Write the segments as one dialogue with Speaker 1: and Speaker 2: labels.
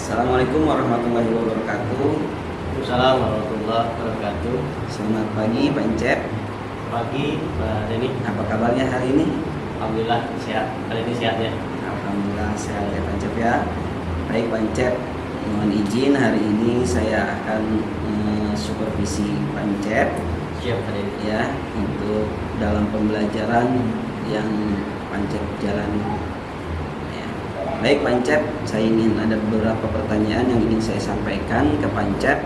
Speaker 1: Assalamualaikum warahmatullahi wabarakatuh.
Speaker 2: Waalaikumsalam warahmatullahi wabarakatuh.
Speaker 1: Selamat pagi Pak Encep.
Speaker 2: Pagi Pak Denny.
Speaker 1: Apa kabarnya hari ini?
Speaker 2: Alhamdulillah sehat. Hari ini sehat ya.
Speaker 1: Alhamdulillah sehat ya Pak Encep ya. Baik Pak Encep, mohon izin hari ini saya akan supervisi Pak Encep
Speaker 2: Siap Pak Denny.
Speaker 1: ya untuk dalam pembelajaran yang Pak Encep jalani. Baik Pak Encep, saya ingin ada beberapa pertanyaan yang ingin saya sampaikan ke Pak Encep.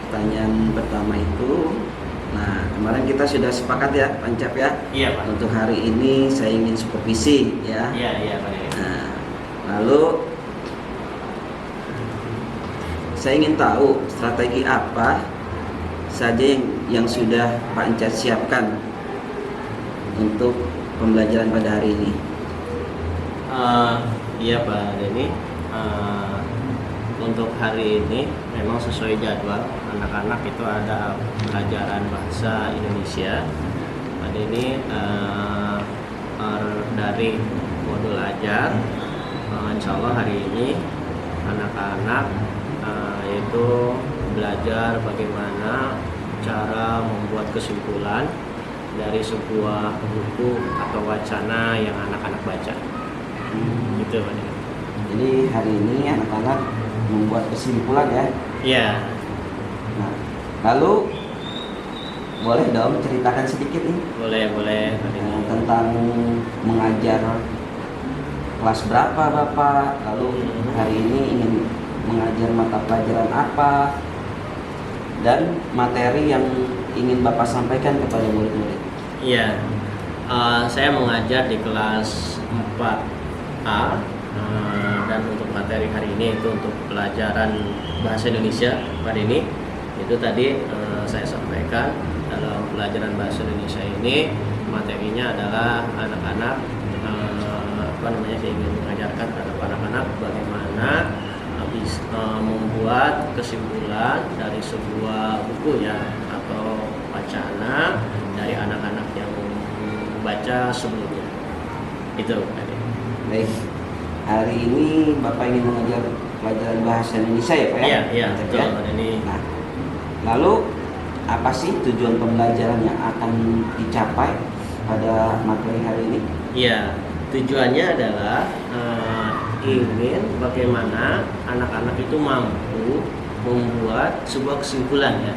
Speaker 1: Pertanyaan pertama itu, nah kemarin kita sudah sepakat ya Pak Encep ya.
Speaker 2: Iya Pak.
Speaker 1: Untuk hari ini saya ingin supervisi ya.
Speaker 2: Iya Pak Denny.
Speaker 1: Nah, lalu saya ingin tahu strategi apa saja yang sudah Pak Encep siapkan untuk pembelajaran pada hari ini.
Speaker 2: Iya Pak Denny. Untuk hari ini memang sesuai jadwal anak-anak itu ada pelajaran bahasa Indonesia. Pak Denny dari modul ajar. Insya Allah hari ini anak-anak itu belajar bagaimana cara membuat kesimpulan dari sebuah buku atau wacana yang anak-anak baca. Gitu Pak Denny.
Speaker 1: Jadi hari ini anak-anak membuat kesimpulan ya.
Speaker 2: Iya.
Speaker 1: Nah, lalu boleh dong ceritakan sedikit nih
Speaker 2: Boleh Pak Denny.
Speaker 1: tentang mengajar kelas berapa Bapak, lalu hari ini ingin mengajar mata pelajaran apa, dan materi yang ingin Bapak sampaikan kepada murid-murid.
Speaker 2: Iya. Saya mengajar di kelas 4A. Dan untuk materi hari ini itu untuk pelajaran bahasa Indonesia Pak Denny. Itu tadi saya sampaikan dalam pelajaran bahasa Indonesia ini materinya adalah anak-anak saya ingin mengajarkan terhadap anak-anak bagaimana membuat kesimpulan dari sebuah buku ya atau wacana dari anak-anak yang membaca sebelumnya. Itu Pak Denny.
Speaker 1: Baik, hari ini Bapak ingin mengajar pelajaran bahasa Indonesia ya Pak ya?
Speaker 2: Iya,
Speaker 1: Pak
Speaker 2: betul
Speaker 1: ya?
Speaker 2: Pak Denny.
Speaker 1: Nah, lalu apa sih tujuan pembelajaran yang akan dicapai pada materi hari ini?
Speaker 2: Iya, tujuannya adalah ingin bagaimana anak-anak itu mampu membuat sebuah kesimpulan ya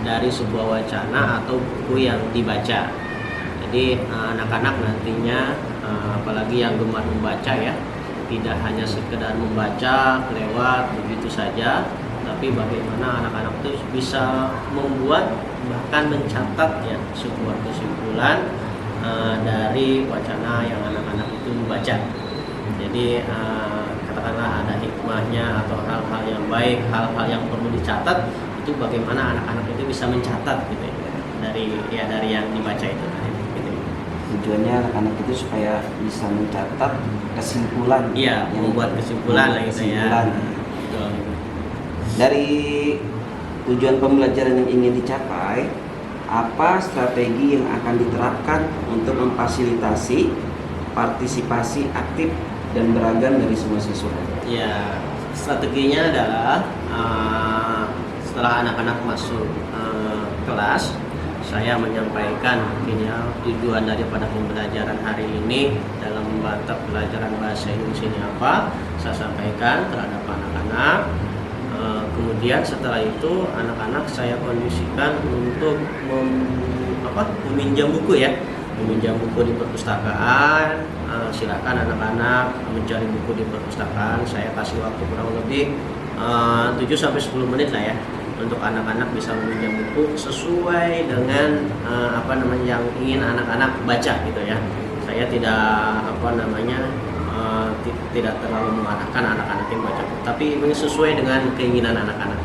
Speaker 2: dari sebuah wacana atau buku yang dibaca. Jadi anak-anak nantinya apalagi yang gemar membaca ya, tidak hanya sekedar membaca lewat begitu saja, tapi bagaimana anak-anak itu bisa membuat bahkan mencatat ya sebuah kesimpulan dari wacana yang anak-anak itu baca. Jadi katakanlah ada hikmahnya atau hal-hal yang baik, hal-hal yang perlu dicatat, itu bagaimana anak-anak itu bisa mencatat gitu ya, dari yang dibaca itu. Gitu.
Speaker 1: Tujuannya anak-anak itu supaya bisa mencatat kesimpulan.
Speaker 2: Iya, membuat kesimpulan lah gitu ya. Betul.
Speaker 1: Dari tujuan pembelajaran yang ingin dicapai, apa strategi yang akan diterapkan untuk memfasilitasi partisipasi aktif dan beragam dari semua siswa?
Speaker 2: Ya, strateginya adalah setelah anak-anak masuk kelas, saya menyampaikan mungkin ya tujuan daripada pembelajaran hari ini dalam mata pelajaran bahasa Indonesia ini apa, saya sampaikan terhadap anak-anak. Kemudian setelah itu anak-anak saya kondisikan untuk meminjam buku ya, meminjam buku di perpustakaan. Silakan anak-anak mencari buku di perpustakaan. Saya kasih waktu kurang lebih 7-10 menit lah ya untuk anak-anak bisa meminjam buku sesuai dengan yang ingin anak-anak baca gitu ya. Saya tidak terlalu mengarahkan anak-anak yang baca buku, tapi ini sesuai dengan keinginan anak-anak.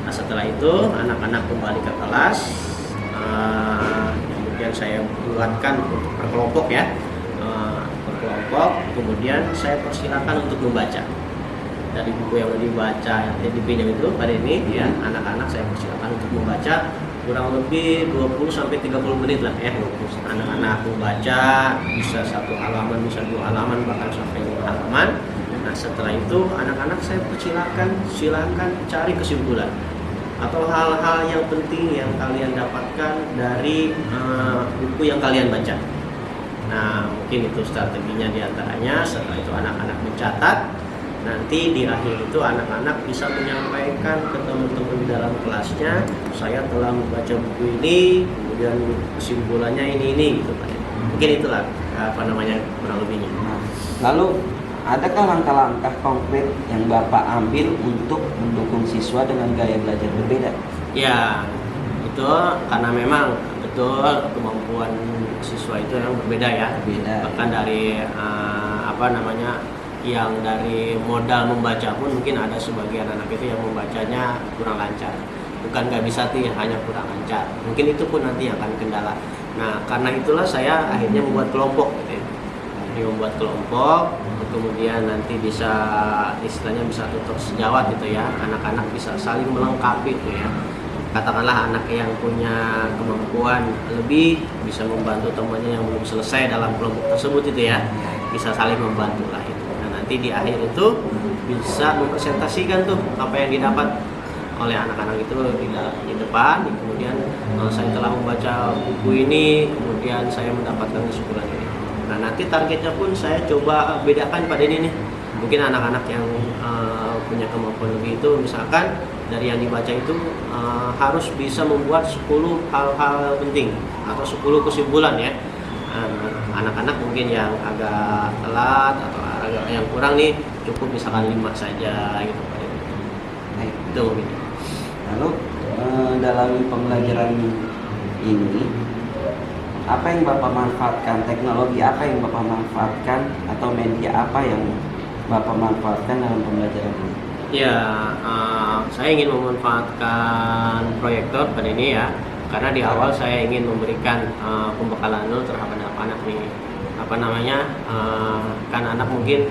Speaker 2: Nah setelah itu anak-anak kembali ke kelas, kemudian saya buatkan untuk berkelompok ya, berkelompok. Kemudian saya persilakan untuk membaca dari buku yang dibaca yang dipinjam itu pada ini ya, anak-anak saya persilakan untuk membaca kurang lebih 20-30 menit lah ya. Anak-anak membaca bisa 1 halaman, bisa 2 halaman, bahkan sampai 5 halaman. Nah setelah itu anak-anak saya silakan cari kesimpulan atau hal-hal yang penting yang kalian dapatkan dari buku yang kalian baca. Nah mungkin itu strateginya diantaranya. Setelah itu anak-anak mencatat. Nanti di akhir itu anak-anak bisa menyampaikan ke teman-teman di dalam kelasnya, saya telah membaca buku ini, kemudian kesimpulannya ini gitu Pak. Mungkin itulah kurang lebihnya.
Speaker 1: Nah, lalu adakah langkah-langkah konkret yang Bapak ambil untuk mendukung siswa dengan gaya belajar berbeda?
Speaker 2: Ya, itu karena memang betul kemampuan siswa itu yang berbeda ya.
Speaker 1: Berbeda.
Speaker 2: Bahkan dari yang dari modal membaca pun mungkin ada sebagian anak itu yang membacanya kurang lancar. Bukan nggak bisa hanya kurang lancar. Mungkin itu pun nanti akan kendala. Nah, karena itulah saya akhirnya membuat kelompok gitu ya. Jadi membuat kelompok, kemudian nanti bisa istilahnya bisa tutur sejawat gitu ya. Anak-anak bisa saling melengkapi gitu ya. Katakanlah anak yang punya kemampuan lebih bisa membantu temannya yang belum selesai dalam kelompok tersebut itu ya. Bisa saling membantu lah itu. Nah, nanti di akhir itu bisa mempresentasikan tuh apa yang didapat oleh anak-anak itu di depan. Kemudian saya telah membaca buku ini, kemudian saya mendapatkan kesimpulan ini. Nah nanti targetnya pun saya coba bedakan pada ini nih. Mungkin anak-anak yang punya kemampuan lebih itu misalkan dari yang dibaca itu harus bisa membuat 10 hal-hal penting atau 10 kesimpulan ya. Anak-anak mungkin yang agak telat atau agak yang kurang nih cukup misalkan 5 saja gitu.
Speaker 1: Baik.
Speaker 2: Itu gitu.
Speaker 1: Lalu dalam pembelajaran ini apa yang Bapak manfaatkan, teknologi apa yang Bapak manfaatkan atau media apa yang Bapak manfaatkan dalam pembelajaran ini?
Speaker 2: Ya, saya ingin memanfaatkan proyektor pada ini ya, karena di awal saya ingin memberikan pembekalan dulu terhadap anak-anak nih. Kan anak mungkin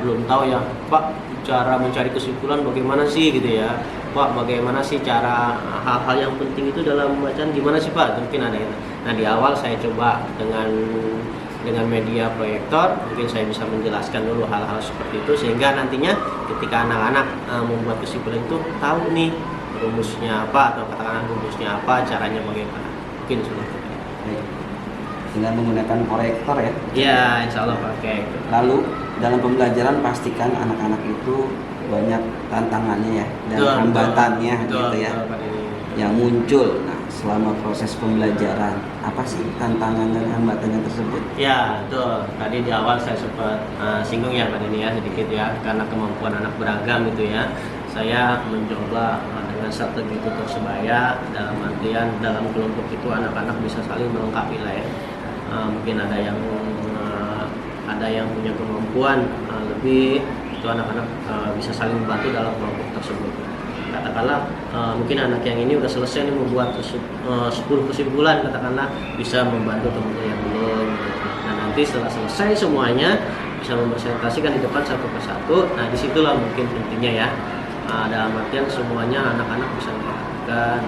Speaker 2: belum tahu ya, Pak, cara mencari kesimpulan bagaimana sih gitu ya, Pak, bagaimana sih cara hal-hal yang penting itu dalam bacaan gimana sih Pak? Mungkin ada itu. Nah di awal saya coba dengan media proyektor, mungkin saya bisa menjelaskan dulu hal-hal seperti itu sehingga nantinya ketika anak-anak membuat kesimpulan itu tahu nih rumusnya apa atau katakanlah rumusnya apa, caranya bagaimana. Mungkin seperti itu.
Speaker 1: Dengan menggunakan proyektor ya?
Speaker 2: Ya, insya Allah pakai.
Speaker 1: Lalu dalam pembelajaran pastikan anak-anak itu banyak tantangannya ya dan hambatannya gitu ya yang muncul. Nah, selama proses pembelajaran apa sih tantangan dan hambatannya tersebut?
Speaker 2: Ya, betul. Tadi di awal saya sempat singgung ya Pak Denny ya sedikit ya, karena kemampuan anak beragam itu ya. Saya mencoba dengan strategi tutor sebaya dalam artian dalam kelompok itu anak-anak bisa saling melengkapi lah ya. Mungkin ada yang punya kemampuan lebih, itu anak-anak bisa saling membantu dalam kelompok tersebut. Katakanlah mungkin anak yang ini udah selesai nih membuat 10 kesimpulan, katakanlah bisa membantu teman-teman yang belum. Nah nanti setelah selesai semuanya bisa mempresentasikan di depan satu persatu. Nah disitulah mungkin pentingnya ya. Dalam artian semuanya anak-anak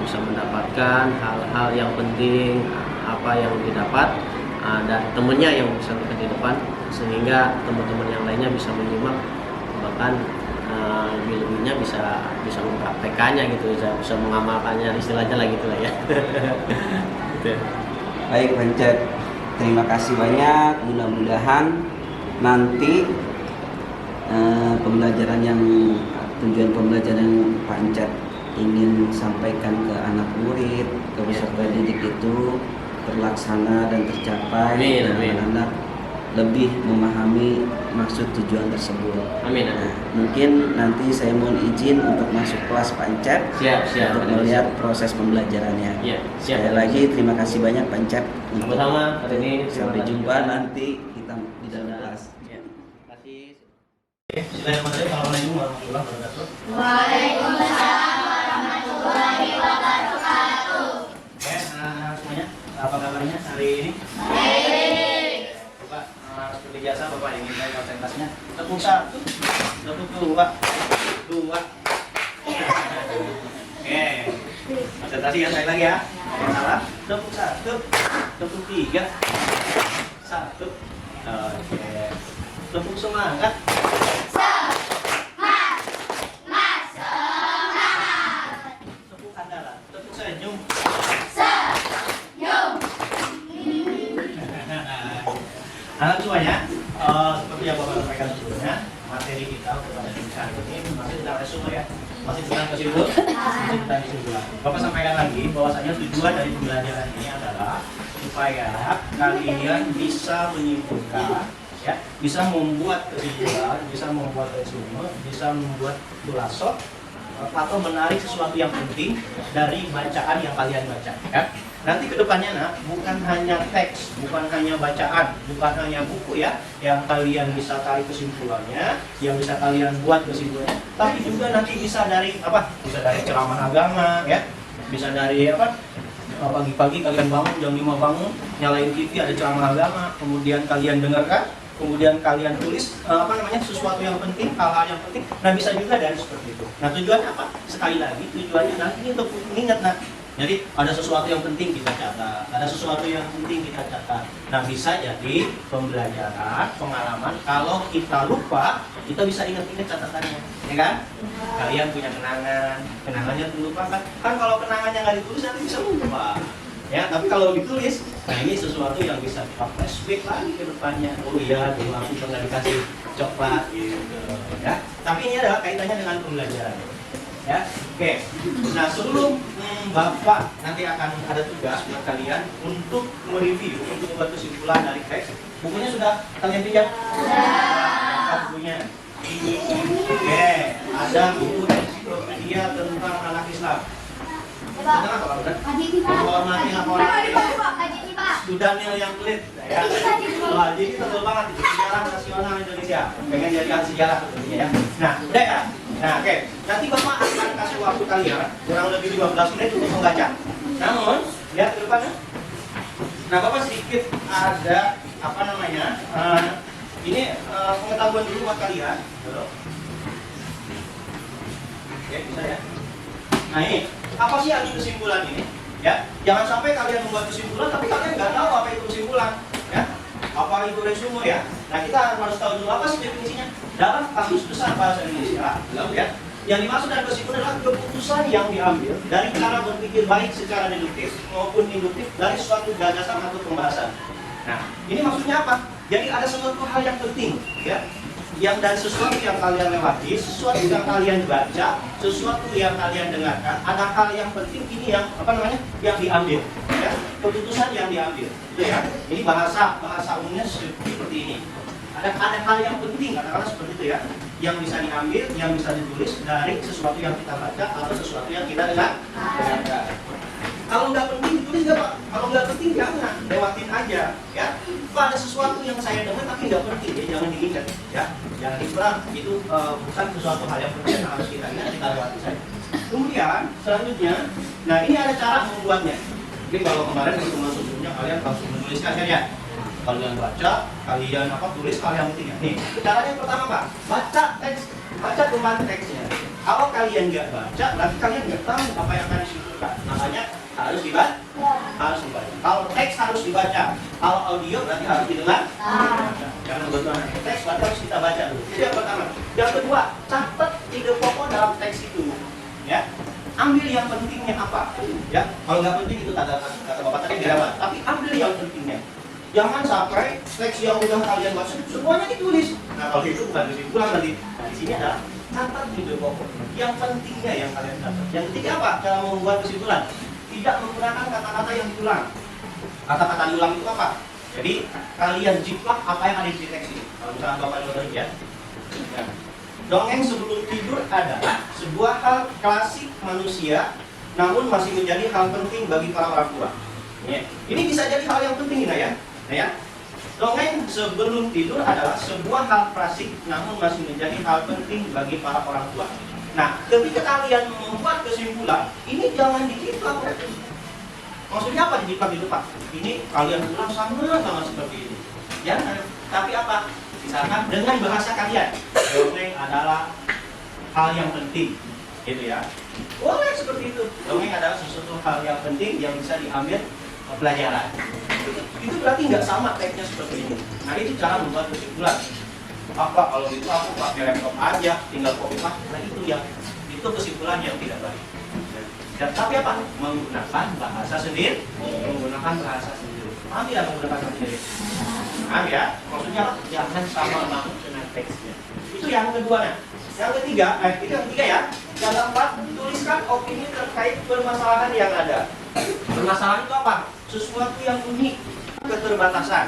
Speaker 2: bisa mendapatkan hal-hal yang penting apa yang didapat dari temennya yang bisa di depan, sehingga teman-teman yang lainnya bisa menyimak, bahkan lebih-lebihnya bisa mempraktekannya gitu, bisa mengamalkannya, istilahnya lah gitu lah ya. Gitu.
Speaker 1: Baik Pancep, terima kasih banyak. Mudah-mudahan nanti tujuan pembelajaran yang Pancep ingin sampaikan ke anak murid, ke peserta didik itu terlaksana dan tercapai. Dan anak-anak lebih memahami maksud tujuan tersebut.
Speaker 2: Amin.
Speaker 1: Nah, mungkin nanti saya mohon izin untuk masuk kelas Pancep.
Speaker 2: Siap.
Speaker 1: Untuk melihat proses pembelajarannya.
Speaker 2: Ya, siap.
Speaker 1: Sekali lagi terima kasih banyak Pancep.
Speaker 2: Sama-sama hari ini.
Speaker 1: Sampai jumpa nanti kita di dalam kelas.
Speaker 2: Ya. Terima kasih. Assalamualaikum warahmatullahi wabarakatuh.
Speaker 3: Waalaikumsalam warahmatullahi wabarakatuh.
Speaker 2: Oke, semuanya, apa kabarnya hari ini?
Speaker 3: Baik.
Speaker 2: Coba seperti biasa Bapak ingin saya konsentrasinya. Tepuk 1, tepuk 2. Oke, konsentrasi ya, saya lagi ya. Salah. Tepuk 1, tepuk 3. 1. Oke. Tepuk semangat. Tepuk andalan. Tepuk senyum. Anak semuanya, seperti yang Bapak sampaikan sebelumnya, materi kita kepada hari ini masih tentang resume ya, masih tentang kesimpulan, masih tentang kesimpulan. Bapak sampaikan lagi bahwasanya tujuan dari pembelajaran ini adalah supaya kalian bisa menyimpulkan, ya, bisa membuat kesimpulan, bisa membuat resume, bisa membuat khulasoh atau menarik sesuatu yang penting dari bacaan yang kalian baca. Ya. Nanti kedepannya bukan hanya teks, bukan hanya bacaan, bukan hanya buku ya, yang kalian bisa tarik kesimpulannya, yang bisa kalian buat kesimpulannya, tapi juga nanti bisa dari apa? Bisa dari ceramah agama ya, bisa dari apa? Pagi-pagi kalian bangun jam 5 bangun, nyalain TV ada ceramah agama, kemudian kalian dengarkan, kemudian kalian tulis sesuatu yang penting, hal-hal yang penting. Nah bisa juga dari seperti itu. Nah tujuannya apa? Sekali lagi tujuannya nanti untuk mengingat Jadi ada sesuatu yang penting kita catat, ada sesuatu yang penting kita catat. Nah bisa jadi pembelajaran, pengalaman. Kalau kita lupa, kita bisa ingat-ingat catatannya, ya kan? Kalian punya kenangannya terlupakan. Kan kalau kenangannya nggak ditulis nanti bisa lupa. Ya, tapi kalau ditulis, nah ini sesuatu yang bisa kita flashback lagi ke depannya. Oh iya, dulu aku pernah dikasih coklat gitu, ya. Tapi ini adalah kaitannya dengan pembelajaran. Ya, oke. Nah sebelum Bapak nanti akan ada tugas buat kalian untuk mereview, untuk membuat kesimpulan dari teks. Bukunya sudah kalian pinjam? Sudah. Bukunya. Oke, ada buku ensiklopedia tentang anak Islam. Tentang apa Pak? Menghormati laporan. Daniel yang pelit. Ya. Wah, jadi betul banget itu sejarah nasional Indonesia. Pengen jadikan sejarah tentunya ya. Nah, udah ya. Nah, oke. Nanti Bapak akan kasih waktu kalian kurang lebih 15 menit untuk membaca. Namun, lihat ke depannya. Nah, Bapak sedikit ada ini pengetahuan dulu buat kalian. Oke, bisa ya. Nah, ini apa sih arti kesimpulan ini? Ya, jangan sampai kalian membuat kesimpulan tapi kalian nggak tahu apa itu kesimpulan, ya. Apa itu resume ya? Nah, kita harus tahu dulu apa sih definisinya. Dalam kamus besar bahasa Indonesia, ya, yang dimaksud dari kesimpulan adalah keputusan yang diambil dari cara berpikir baik secara deduktif maupun induktif dari suatu gagasan atau pembahasan. Nah, ini maksudnya apa? Jadi ada sesuatu hal yang penting, ya, yang dari sesuatu yang kalian lewati, sesuatu yang kalian baca, sesuatu yang kalian dengarkan, ada hal yang penting ini yang yang diambil, ya, keputusan yang diambil, itu ya. Ini bahasa umumnya seperti ini. Ada hal yang penting, katakanlah seperti itu ya, yang bisa diambil, yang bisa ditulis dari sesuatu yang kita baca atau sesuatu yang kita dengarkan. Kalau nggak penting ditulis nggak Pak? Kalau nggak penting jangan, lewatin aja, ya. Kalau ada sesuatu yang saya dengar tapi nggak penting, ya jangan diingat, ya. Jangan diperang, itu bukan sesuatu hal yang penting yang harus kita ingat, kita lewati saja. Kemudian selanjutnya, nah ini ada cara membuatnya. Mungkin kalau kemarin waktu masuk sebelumnya kalian langsung menuliskan ya. Kalian baca, kalian tulis hal yang penting. Nih, caranya yang pertama Pak, baca teks, baca kembali teksnya. Kalau kalian nggak baca, berarti kalian nggak tahu apa yang akan disimpulkan. Makanya harus dibaca. Kalau teks harus dibaca, kalau audio berarti harus didengar. Jangan kebetulan teks berarti harus kita baca dulu. Itu yang pertama. Yang kedua, catat ide pokok dalam teks itu. Ya, ambil yang pentingnya apa. Ya, kalau nggak penting itu kata Bapak tadi dirawat. Tapi ambil yang pentingnya. Jangan sampai teks yang udah kalian baca semuanya ditulis. Nah kalau itu bukan kesimpulan nanti. Nah, di sini adalah catat ide pokok. Yang pentingnya yang kalian catat. Yang ketiga apa? Cara membuat kesimpulan. Tidak menggunakan kata-kata yang diulang. Kata-kata diulang itu apa? Jadi kalian jiplak apa yang ada di teks ini. Kalau misalnya Bapak dengar ya. Dongeng sebelum tidur adalah sebuah hal klasik manusia, namun masih menjadi hal penting bagi para orang tua. Ya. Ini bisa jadi hal yang penting ya. Ya. Dongeng sebelum tidur adalah sebuah hal klasik, namun masih menjadi hal penting bagi para orang tua. Nah, ketika kalian membuat kesimpulan, ini jangan dijiplak. Maksudnya apa dijiplak itu Pak? Ini kalian ulang sama seperti ini. Jangan. Tapi apa? Misalkan dengan bahasa kalian, dongeng adalah hal yang penting, gitu ya. Boleh seperti itu. Dongeng adalah sesuatu hal yang penting yang bisa diambil pelajaran. Itu berarti nggak sama teksnya seperti ini. Nah itu cara membuat kesimpulan.
Speaker 4: Apa kalau itu aku pakai laptop aja, tinggal copy paste. Nah itu kesimpulan yang tidak baik. Dan tapi apa? Menggunakan bahasa sendiri, menggunakan bahasa sendiri. Paham ya menggunakan bahasa sendiri? Paham ya? Maksudnya apa? Jangan sama banget dengan teksnya. Itu yang kedua. Nah, yang ketiga, itu yang ketiga ya. Yang keempat, tuliskan opini terkait permasalahan yang ada. Permasalahan itu apa? Sesuatu yang unik, keterbatasan.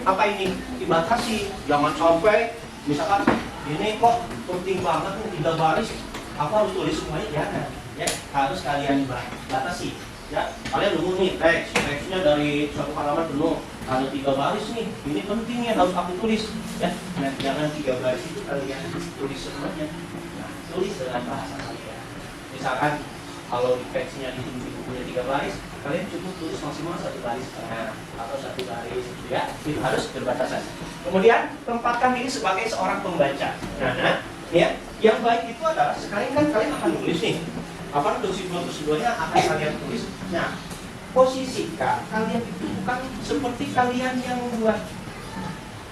Speaker 4: Apa ini? Dibatasi. Jangan sampai, misalkan ini kok penting banget nih 3 baris. Aku harus tulis semuanya, jangan. Ya, harus kalian batasi. Ya, kalian nunggu nih teksnya dari 1 halaman penuh. Ada 3 baris nih, ini penting ya harus aku tulis. Ya, nah, jangan 3 baris itu kalian tulis semuanya. Nah, tulis dengan bahasa kalian. Misalkan kalau di teksnya itu punya 3 baris, kalian cukup tulis maksimal 1 baris setengah atau 1 baris, ya. Itu harus berbatasan. Kemudian tempatkan diri sebagai seorang pembaca. Nah, ya, yang baik itu adalah sekarang kan kalian akan nulis nih. Apa kesimpulan-kesimpulannya akan kalian tulis. Nah, posisikan kalian itu bukan seperti kalian yang membuat,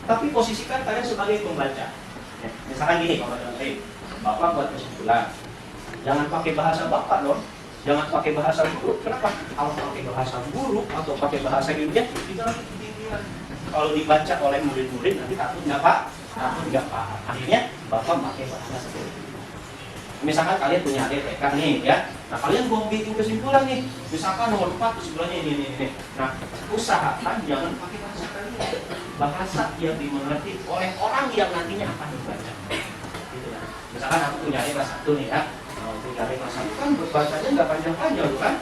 Speaker 4: tapi posisikan kalian sebagai pembaca. Ya, misalkan gini, kalau Bapak buat kesimpulan, jangan pakai bahasa Bapak dong, jangan pakai bahasa guru. Kenapa? Kalau pakai bahasa guru atau pakai bahasa ilmiah, itu nanti ketinggian. Kalau dibaca oleh murid-murid nanti takut nggak Pak? Takut nggak paham. Akhirnya Bapak pakai bahasa seperti itu. Misalkan kalian punya adik TK nih ya, nah kalian mau bikin kesimpulan nih, misalkan nomor 4 kesimpulannya ini. Nah, usahakan jangan pakai bahasa kalian, bahasa yang dimengerti oleh orang yang nantinya akan membaca. Gitu kan? Misalkan aku punya adik kelas 1 nih ya, punya adik kelas 1 kan bacanya nggak panjang-panjang kan,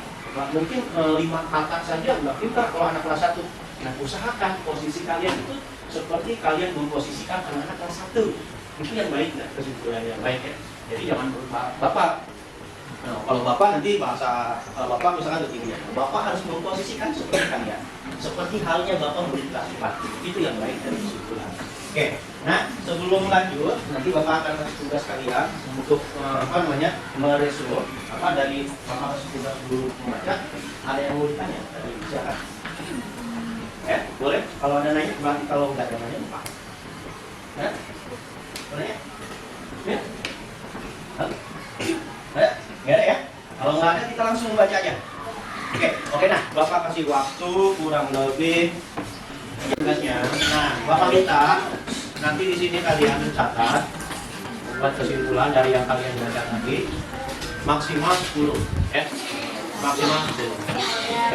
Speaker 4: mungkin 5 kata saja nggak pintar kalau anak kelas 1. Nah, usahakan posisi kalian itu seperti kalian memposisikan anak-anak kelas 1. Itu yang baik, nah kesimpulan yang baik ya. Jadi jangan berupa Bapak. Nah, kalau Bapak nanti bahasa Bapak misalkan ketinggian, Bapak harus memposisikan seperti kalian, seperti halnya Bapak murid kelas 4. Itu yang baik dari kesimpulan. Oke. Nah, sebelum lanjut, nanti Bapak akan kasih tugas kalian untuk meresume dari Bapak kasih tugas guru membaca. Ada yang mau ditanya? Tadi silakan. Ya, boleh. Kalau ada nanya, berarti kalau nggak ada nanya, Pak. Ya, boleh ya? Ya. Ada? Nggak ada ya? Kalau nggak ada kita langsung baca aja. Oke, nah Bapak kasih waktu kurang lebih tugasnya. Nah, Bapak minta nanti di sini kalian catat buat kesimpulan dari yang kalian baca tadi maksimal 10 ya. Maksimal 10.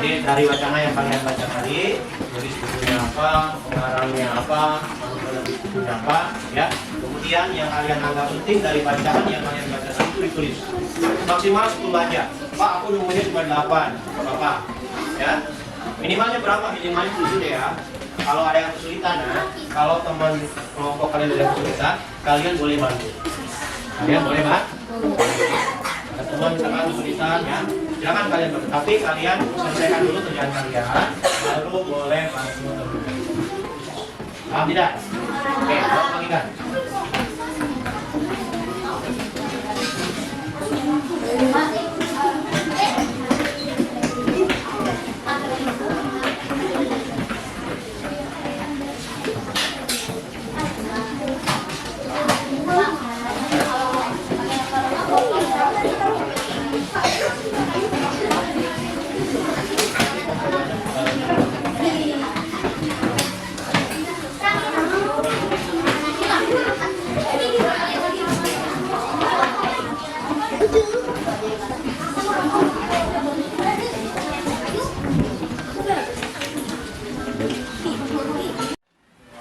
Speaker 4: Jadi dari wacana yang kalian baca tadi, jadi bukunya apa, pengarangnya apa, manusia bukunya apa, ya. Kemudian yang kalian anggap penting dari bacaan yang kalian baca tadi itu ditulis. Maksimal 10 aja. Pak, aku nunggunya cuma 8. Bapak, ya. Minimalnya berapa? Minimalnya 7 deh ya. Kalau ada yang kesulitan, nah, kalau teman kelompok kalian ada yang kesulitan, kalian boleh bantu. Kalian boleh bantu. Teman misalkan kesulitan ya, silakan kalian bantu. Tapi kalian selesaikan dulu kerjaan kalian, baru boleh bantu teman. Paham tidak? Oke, Bapak bagikan.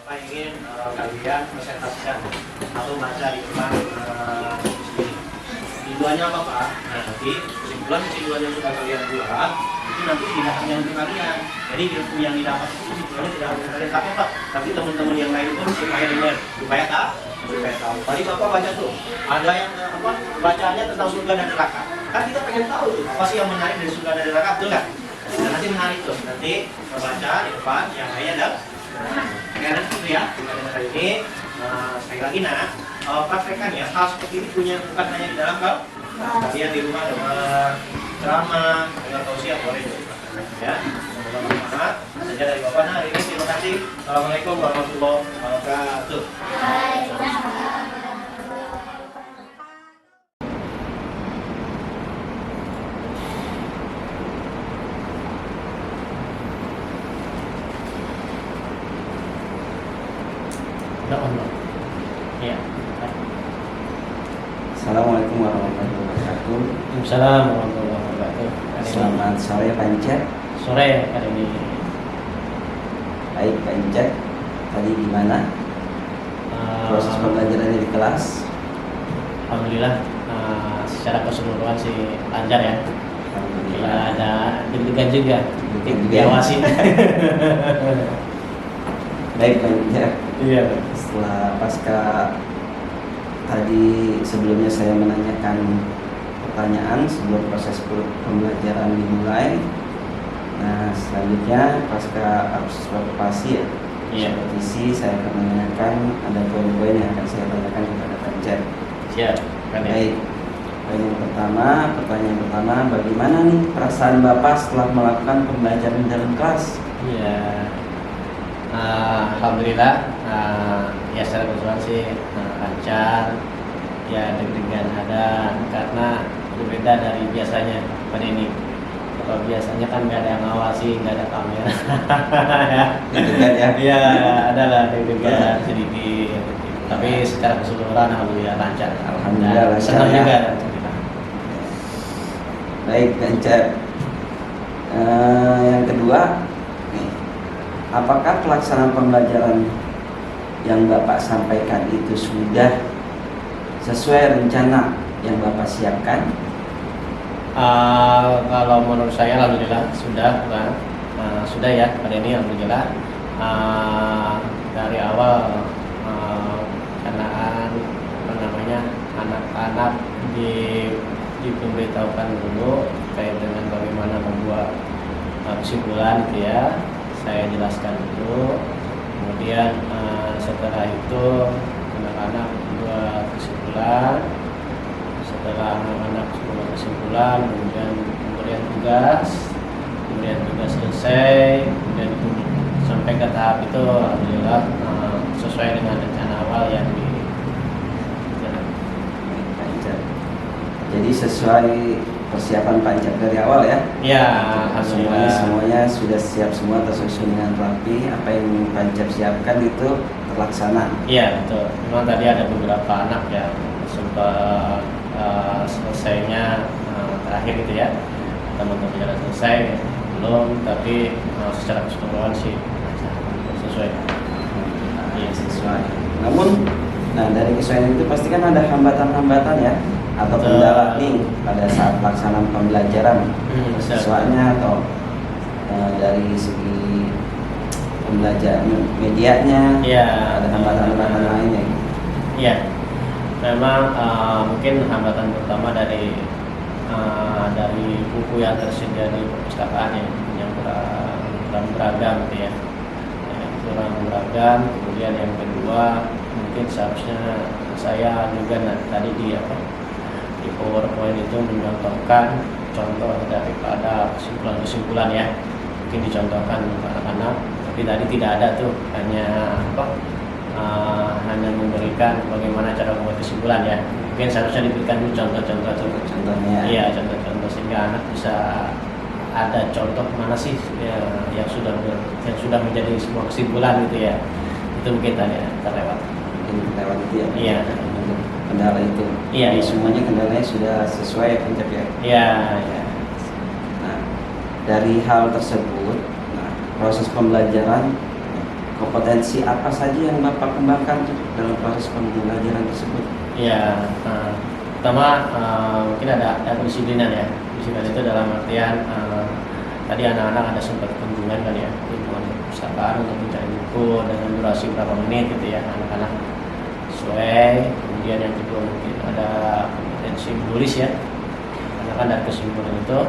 Speaker 4: Bapak ingin kalian presentasikan atau baca di depan tujuannya apa Pak? Nah, nanti kesimpulan yang sudah kalian buat itu nanti tidak hanya untuk kalian. Jadi yang didapat itu kesimpulannya tidak hanya kalian tapi Pak, tapi teman-teman yang lain pun supaya dengar, supaya tahu. Tadi Bapak baca tuh, ada yang bacanya tentang surga dan neraka. Kan kita pengen tahu tuh, apa sih yang menarik dari surga dan neraka, betul nggak? Nah, nanti menarik tuh, nanti membaca di depan, yang lainnya ada. Karena itu ya, hari ini sekali lagi praktekkan ya, hal seperti ini punya bukan hanya di dalam kalau kalian di rumah dengar ceramah, dengar tausiah boleh ya. Semoga bermanfaat. Saja dari Bapak hari ini terima kasih. Assalamualaikum warahmatullahi wabarakatuh.
Speaker 2: Allah. Ya.
Speaker 1: Assalamualaikum warahmatullahi wabarakatuh.
Speaker 2: Waalaikumsalam warahmatullahi wabarakatuh. Hari ini
Speaker 1: Selamat sore Pak Encep.
Speaker 2: sore hari ini.
Speaker 1: Baik Pak Encep, tadi gimana proses pembelajarannya di kelas?
Speaker 2: Alhamdulillah secara keseluruhan sih lancar ya. Bila ada deg-degan juga, diawasi.
Speaker 1: Baik Pak Encep,
Speaker 2: Iya.
Speaker 1: setelah pasca tadi sebelumnya saya menanyakan pertanyaan sebelum proses pembelajaran dimulai. Nah selanjutnya pasca observasi ya,
Speaker 2: Iya.
Speaker 1: kompetisi, saya akan menanyakan ada poin-poin yang akan saya tanyakan kepada Pak Encep.
Speaker 2: Siap. Kan ya?
Speaker 1: Baik, pertanyaan pertama, bagaimana nih perasaan Bapak setelah melakukan pembelajaran dalam kelas?
Speaker 2: Iya. Alhamdulillah ya secara keseluruhan sih lancar. Ya deg-degan ada karena berbeda dari biasanya pada ini. Kalau biasanya kan nggak ada yang ngawasi, nggak ada kamera. Ya.
Speaker 1: Deg-degan ya?
Speaker 2: Iya, adalah deg-degan sedikit. Tapi secara keseluruhan alhamdulillah lancar.
Speaker 1: Alhamdulillah
Speaker 2: Dan
Speaker 1: lancar
Speaker 2: senang
Speaker 1: ya.
Speaker 2: juga.
Speaker 1: Baik, Pak Encep. Yang kedua, nih, apakah pelaksanaan pembelajaran yang Bapak sampaikan itu sudah sesuai rencana yang Bapak siapkan?
Speaker 2: Kalau menurut saya alhamdulillah sudah, Bang. Sudah ya pada ini alhamdulillah. Dari awal kenaan anak-anak diberitahukan dulu terkait dengan bagaimana membuat kesimpulan gitu ya. Saya jelaskan dulu. Kemudian setelah itu anak-anak buat kesimpulan. Setelah anak-anak membuat kesimpulan, kemudian kemudian tugas selesai, kemudian sampai ke tahap itu alhamdulillah sesuai dengan rencana awal yang
Speaker 1: Pak Encep. Jadi sesuai persiapan Pak Encep dari awal ya?
Speaker 2: ya alhamdulillah.
Speaker 1: Semuanya sudah siap semua, tersusun dengan rapi. Apa yang Pak Encep siapkan itu terlaksana.
Speaker 2: Iya betul. Memang tadi ada beberapa anak yang sempat selesainya terakhir gitu ya. Teman-teman sudah selesai belum, tapi secara keseluruhan sih sesuai.
Speaker 1: Iya, sesuai. Namun, nah dari kesesuaian itu pasti kan ada hambatan-hambatan ya, atau
Speaker 2: Betul.
Speaker 1: kendala nih pada saat pelaksanaan pembelajaran,
Speaker 2: Betul.
Speaker 1: siswanya atau dari segi pembelajaran medianya,
Speaker 2: Iya.
Speaker 1: ada hambatan-hambatan lainnya.
Speaker 2: Iya. Memang mungkin hambatan pertama dari buku yang tersedia di perpustakaan yang kurang beragam gitu ya. Kurang beragam. Kemudian yang kedua mungkin seharusnya saya juga tadi di PowerPoint itu mencontohkan contoh daripada kesimpulan ya. Mungkin dicontohkan untuk anak-anak, tapi tadi tidak ada tuh, hanya memberikan bagaimana cara membuat kesimpulan ya. Mungkin seharusnya diberikan dulu contoh-contoh tuh.
Speaker 1: Contohnya.
Speaker 2: Iya, contoh-contoh sehingga anak bisa ada contoh mana sih ya, yang sudah menjadi sebuah kesimpulan gitu ya. Itu mungkin tadi ya, terlewat.
Speaker 1: Mungkin lewat itu ya.
Speaker 2: Iya.
Speaker 1: Untuk kendala itu.
Speaker 2: Iya,
Speaker 1: Jadi
Speaker 2: iya.
Speaker 1: semuanya kendalanya sudah sesuai ya Pak Encep ya.
Speaker 2: Iya, iya.
Speaker 1: Nah, dari hal tersebut, nah, proses pembelajaran, kompetensi apa saja yang Bapak kembangkan tuh dalam proses pembelajaran tersebut?
Speaker 2: Iya, pertama mungkin ada kedisiplinan ya. Disiplinan itu dalam artian tadi anak-anak ada sempat kunjungan kan ya, kunjungan ke perpustakaan untuk mencari buku dengan durasi berapa menit gitu ya, anak-anak sesuai. Kemudian yang kedua mungkin ada kompetensi menulis ya, karena kan dari kesimpulan itu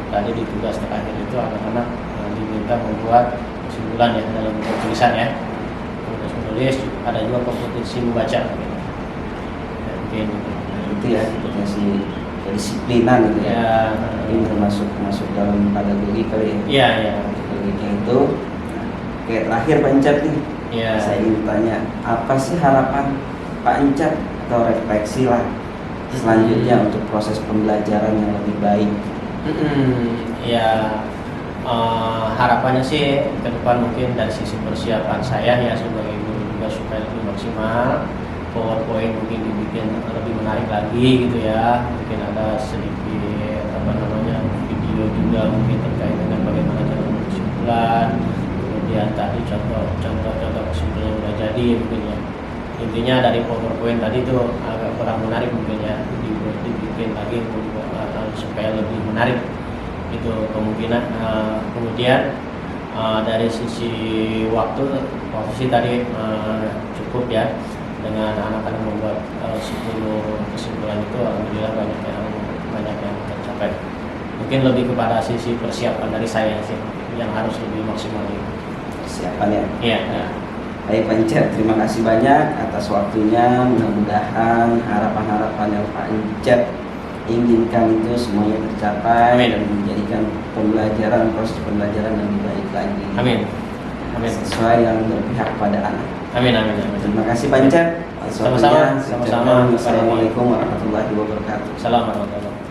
Speaker 2: tadi di tugas terakhir itu anak-anak diminta membuat kesimpulan ya dalam bentuk tulisan ya. Kompetensi menulis, ada juga kompetensi membaca gitu. Ya, mungkin
Speaker 1: Itu ya, kompetensi kedisiplinan gitu ya. Ini termasuk dalam pedagogi kali ya.
Speaker 2: Iya, iya.
Speaker 1: Pedagogiknya itu. Nah, oke, terakhir Pak Encep nih.
Speaker 2: Iya.
Speaker 1: Saya ingin tanya, apa sih harapan Pak Encep atau refleksi lah selanjutnya untuk proses pembelajaran yang lebih baik?
Speaker 2: Ya harapannya sih ke depan mungkin dari sisi persiapan saya ya sebagai guru juga supaya lebih maksimal. PowerPoint mungkin dibikin lebih menarik lagi gitu ya, mungkin ada sedikit video juga mungkin terkait dengan bagaimana cara membuat kesimpulan, kemudian tadi contoh kesimpulan yang udah jadi mungkin ya. Intinya dari PowerPoint tadi itu agak kurang menarik mungkin ya, dibikin lagi supaya lebih menarik itu kemungkinan. Kemudian dari sisi waktu sih tadi cukup ya, dengan anak-anak membuat 10 kesimpulan itu alhamdulillah banyak yang tercapai. Mungkin lebih kepada sisi persiapan dari saya sih yang harus lebih maksimal.
Speaker 1: Persiapan ya.
Speaker 2: Iya.
Speaker 1: Baik Pak Encep, terima kasih banyak atas waktunya. Mudah-mudahan harapan-harapan yang Pak Encep inginkan itu semuanya tercapai.
Speaker 2: Amin.
Speaker 1: Dan menjadikan proses pembelajaran yang lebih baik lagi.
Speaker 2: Amin. Amin.
Speaker 1: Sesuai yang berpihak pada anak.
Speaker 2: Amin.
Speaker 1: Terima kasih Pak Encep.
Speaker 2: Sama-sama.
Speaker 1: Assalamualaikum warahmatullahi wabarakatuh.
Speaker 2: Assalamualaikum warahmatullahi wabarakatuh.